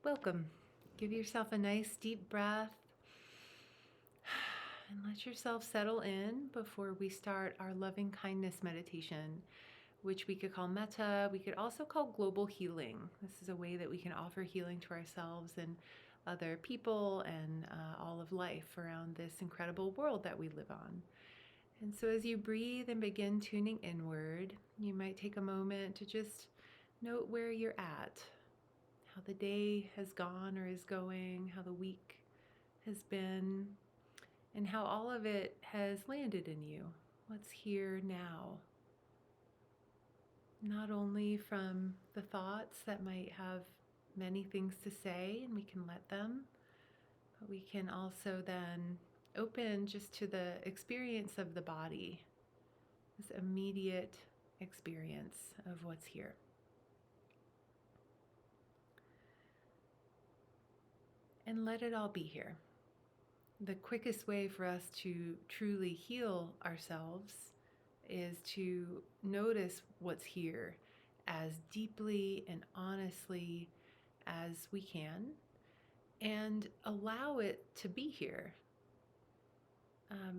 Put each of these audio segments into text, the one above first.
Welcome. Give yourself a nice deep breath and let yourself settle in before we start our loving kindness meditation, which we could call metta. We could also call global healing. This is a way that we can offer healing to ourselves and other people and all of life around this incredible world that we live on. And so, as you breathe and begin tuning inward, you might take a moment to just note where you're at, how the day has gone or is going, how the week has been, and how all of it has landed in you. What's here now? Not only from the thoughts that might have many things to say, and we can let them, but we can also then open just to the experience of the body, this immediate experience of what's here. And let it all be here. The quickest way for us to truly heal ourselves is to notice what's here as deeply and honestly as we can and allow it to be here.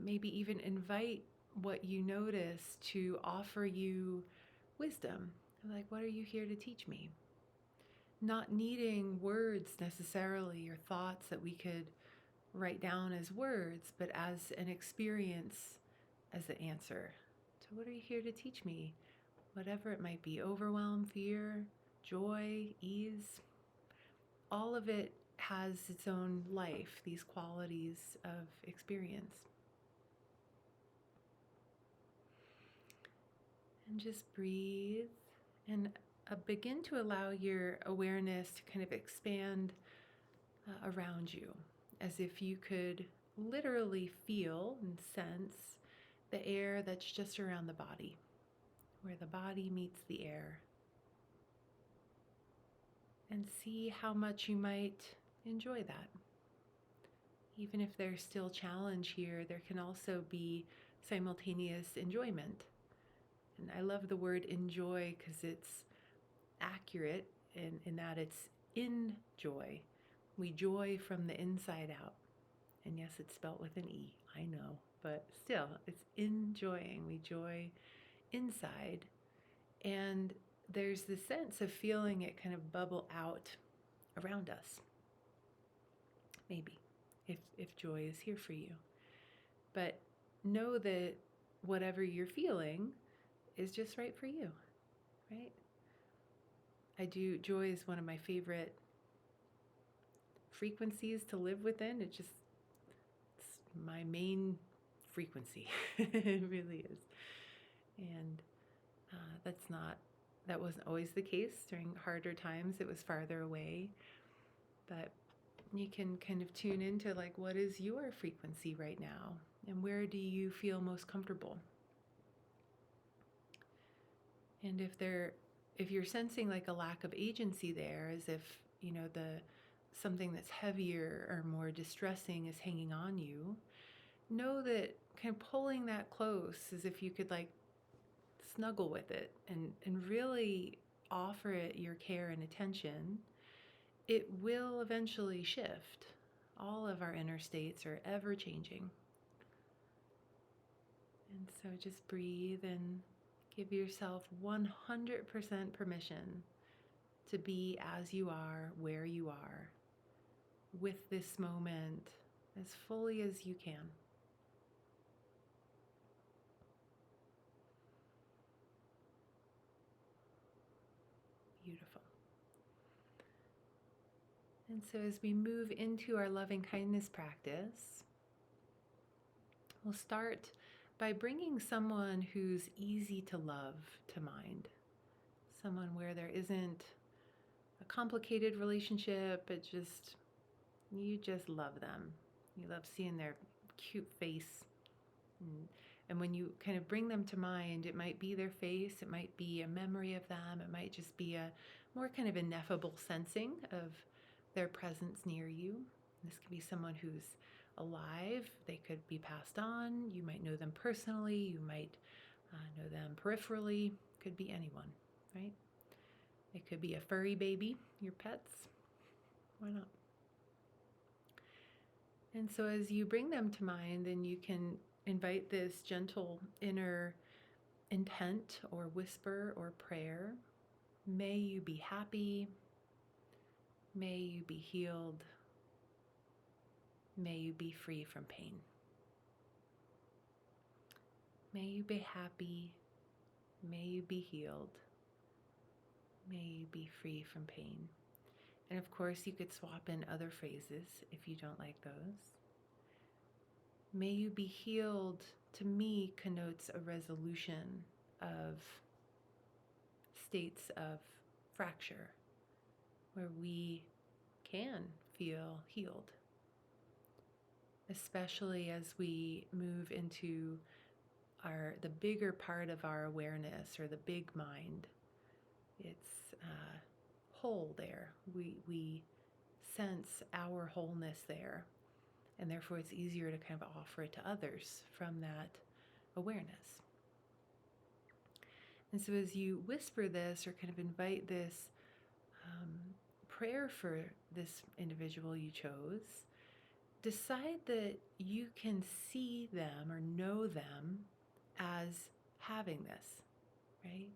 Maybe even invite what you notice to offer you wisdom. Like, what are you here to teach me? Not needing words necessarily or thoughts that we could write down as words, but as an experience, as the answer to what are you here to teach me? Whatever it might be, overwhelm, fear, joy, ease, all of it has its own life, these qualities of experience. And just breathe and begin to allow your awareness to kind of expand around you, as if you could literally feel and sense the air that's just around the body, where the body meets the air. And see how much you might enjoy that. Even if there's still challenge here, there can also be simultaneous enjoyment. And I love the word enjoy because it's accurate in that it's in joy. We joy from the inside out. And yes, it's spelt with an E, I know, but still, it's enjoying. We joy inside. And there's this sense of feeling it kind of bubble out around us. Maybe, if joy is here for you. But know that whatever you're feeling is just right for you, right? Joy is one of my favorite frequencies to live within. It's my main frequency. It really is. And that wasn't always the case. During harder times, it was farther away. But you can kind of tune into like, what is your frequency right now? And where do you feel most comfortable? And if you're sensing like a lack of agency there, as if, something that's heavier or more distressing is hanging on you, know that kind of pulling that close as if you could like snuggle with it and really offer it your care and attention, it will eventually shift. All of our inner states are ever changing. And so just breathe and give yourself 100% permission to be as you are, where you are, with this moment as fully as you can. Beautiful. And so as we move into our loving kindness practice, we'll start by bringing someone who's easy to love to mind. Someone where there isn't a complicated relationship, but you just love them. You love seeing their cute face. And when you kind of bring them to mind, it might be their face, it might be a memory of them, it might just be a more kind of ineffable sensing of their presence near you. This can be someone who's alive, they could be passed on, you might know them personally, you might know them peripherally, could be anyone, right? It could be a furry baby, your pets. Why not? And so as you bring them to mind, then you can invite this gentle inner intent or whisper or prayer. May you be happy. May you be healed. May you be free from pain. May you be happy. May you be healed. May you be free from pain. And of course, you could swap in other phrases if you don't like those. May you be healed, to me, connotes a resolution of states of fracture where we can feel healed, especially as we move into the bigger part of our awareness, or the big mind. It's whole there. We sense our wholeness there, and therefore it's easier to kind of offer it to others from that awareness. And so as you whisper this or kind of invite this prayer for this individual you chose, decide that you can see them or know them as having this, right?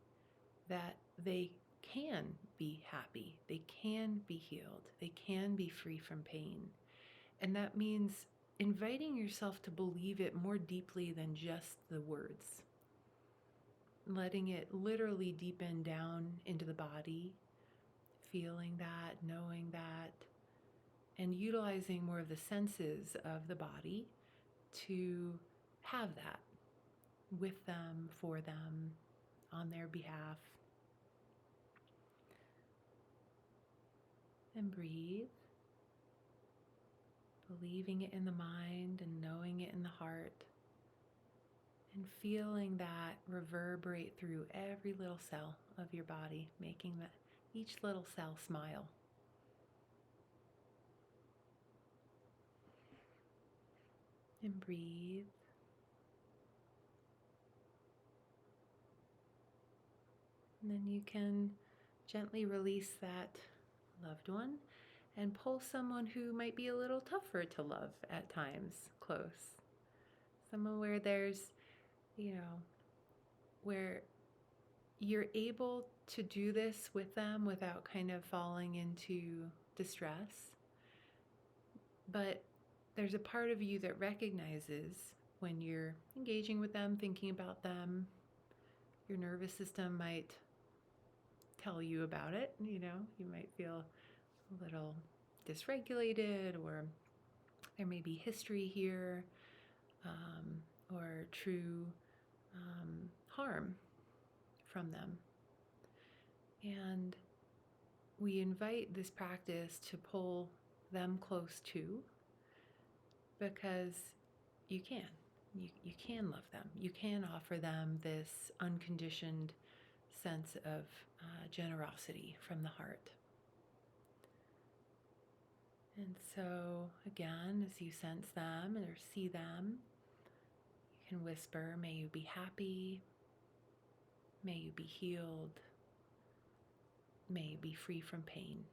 That they can be happy, they can be healed, they can be free from pain. And that means inviting yourself to believe it more deeply than just the words. Letting it literally deepen down into the body, feeling that, knowing that, and utilizing more of the senses of the body to have that with them, for them, on their behalf. And breathe, believing it in the mind and knowing it in the heart, and feeling that reverberate through every little cell of your body, making that each little cell smile. And breathe. And then you can gently release that loved one and pull someone who might be a little tougher to love at times close. Someone where there's, where you're able to do this with them without kind of falling into distress. But there's a part of you that recognizes when you're engaging with them, thinking about them, your nervous system might tell you about it. You might feel a little dysregulated, or there may be history here, or true harm from them. And we invite this practice to pull them close too, because you can. You can love them. You can offer them this unconditioned sense of generosity from the heart. And so, again, as you sense them or see them, you can whisper, may you be happy, may you be healed, may you be free from pain.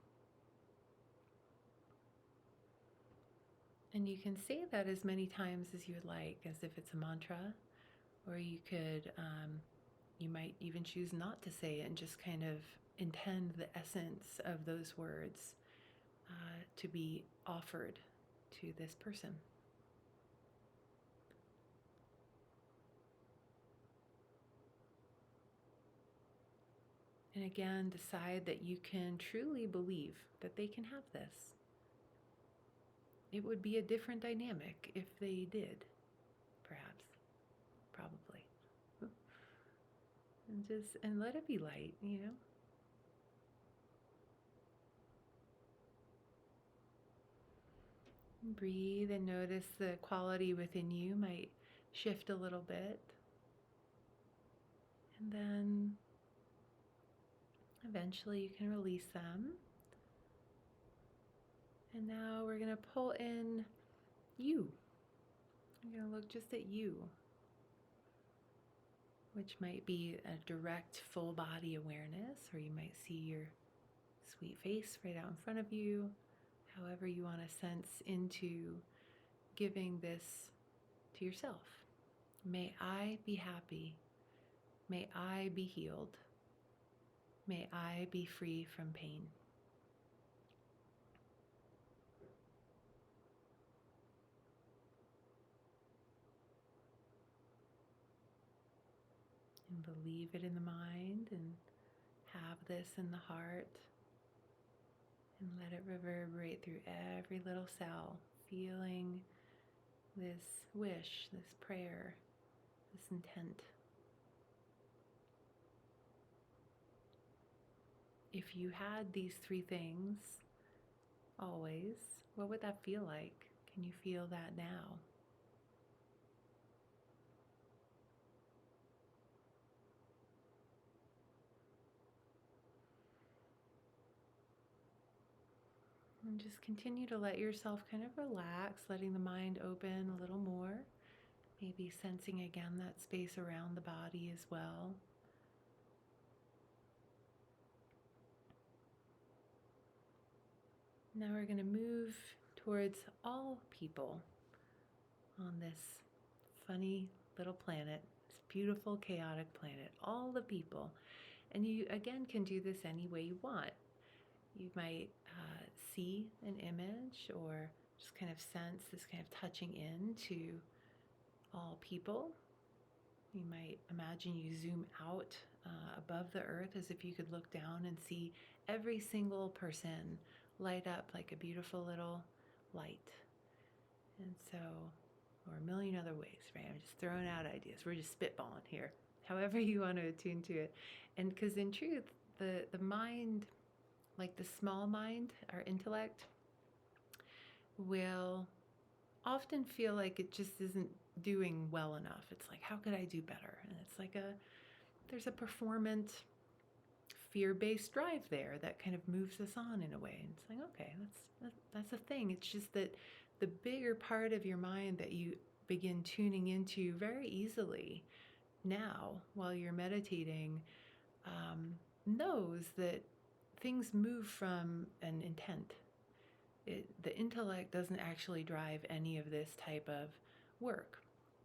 And you can say that as many times as you would like, as if it's a mantra, or you could, you might even choose not to say it and just kind of intend the essence of those words to be offered to this person. And again, decide that you can truly believe that they can have this. It would be a different dynamic if they did, perhaps, probably. And let it be light, Breathe and notice the quality within you might shift a little bit. And then eventually you can release them. And now we're going to pull in you. We're going to look just at you, which might be a direct full body awareness, or you might see your sweet face right out in front of you, however you want to sense into giving this to yourself. May I be happy. May I be healed. May I be free from pain. And believe it in the mind and have this in the heart. And let it reverberate through every little cell, feeling this wish, this prayer, this intent. If you had these three things always, what would that feel like? Can you feel that now? And just continue to let yourself kind of relax, letting the mind open a little more. Maybe sensing again that space around the body as well. Now we're going to move towards all people on this funny little planet, this beautiful, chaotic planet, all the people. And you, again, can do this any way you want. You might see an image or just kind of sense this kind of touching into all people. You might imagine you zoom out above the earth as if you could look down and see every single person light up like a beautiful little light. And so, or a million other ways, right? I'm just throwing out ideas. We're just spitballing here, however you want to attune to it. And because in truth, the mind, like the small mind, our intellect, will often feel like it just isn't doing well enough. It's like, how could I do better? And it's like there's a performant, fear-based drive there that kind of moves us on in a way. And it's like, okay, that's a thing. It's just that the bigger part of your mind that you begin tuning into very easily now while you're meditating knows that things move from an intent. The intellect doesn't actually drive any of this type of work.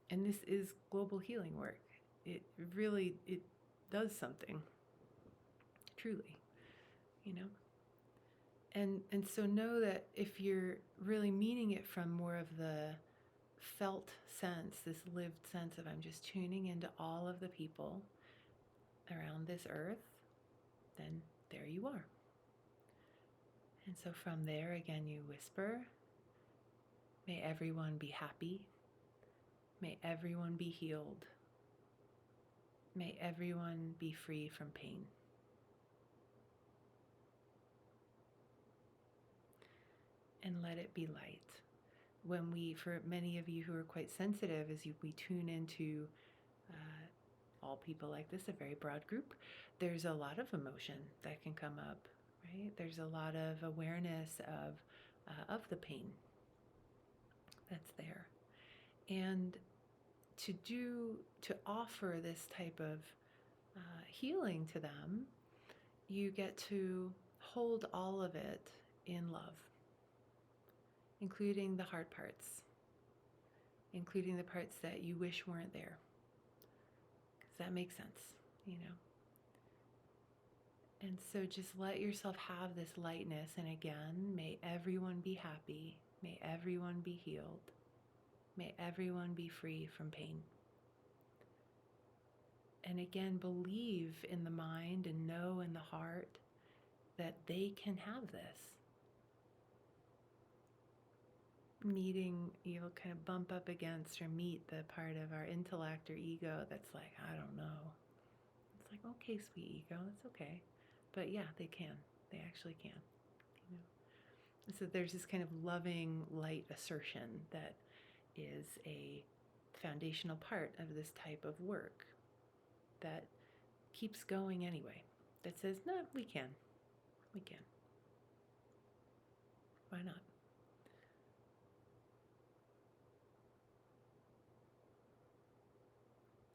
And this is global healing work. It really, it does something, truly, you know? And so know that if you're really meaning it from more of the felt sense, this lived sense of I'm just tuning into all of the people around this earth, then there you are. And so from there, again, you whisper, may everyone be happy. May everyone be healed. May everyone be free from pain. And let it be light. When we, for many of you who are quite sensitive, we tune into all people like this, a very broad group, there's a lot of emotion that can come up, right? There's a lot of awareness of the pain that's there. And to offer this type of healing to them, you get to hold all of it in love, including the hard parts, including the parts that you wish weren't there. Because that makes sense, you know. And so just let yourself have this lightness. And again, may everyone be happy. May everyone be healed. May everyone be free from pain. And again, believe in the mind and know in the heart that they can have this. You'll kind of bump up against or meet the part of our intellect or ego that's like, I don't know. It's like, okay, sweet ego, it's okay. But yeah, they can. They actually can. You know? So there's this kind of loving, light assertion that is a foundational part of this type of work that keeps going anyway. That says, no, we can. We can. Why not?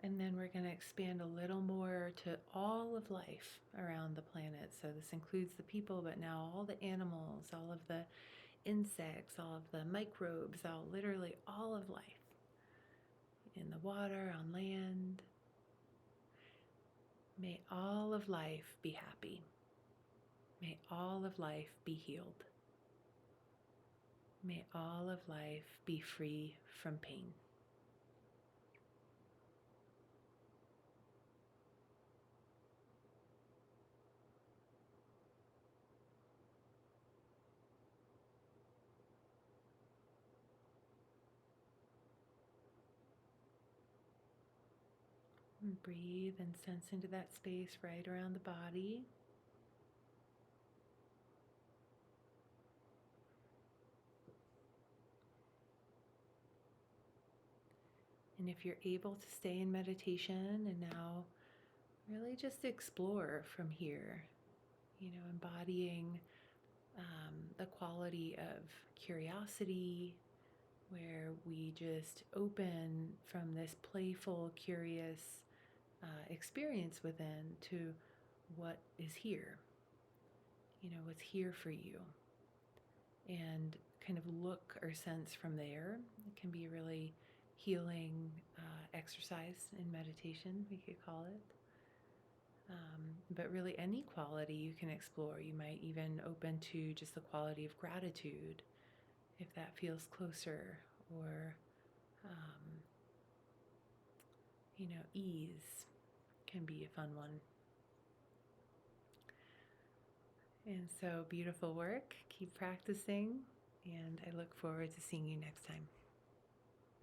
And then we're going to expand a little more to all of life around the planet. So this includes the people, but now all the animals, all of the insects, all of the microbes, literally all of life in the water, on land. May all of life be happy. May all of life be healed. May all of life be free from pain. And breathe and sense into that space right around the body. And if you're able to stay in meditation and now really just explore from here, embodying the quality of curiosity, where we just open from this playful, curious experience within to what is here, what's here for you, and kind of look or sense from there. It can be a really healing exercise in meditation, we could call it. But really, any quality you can explore. You might even open to just the quality of gratitude, if that feels closer, or ease can be a fun one. And so, beautiful work. Keep practicing, and I look forward to seeing you next time.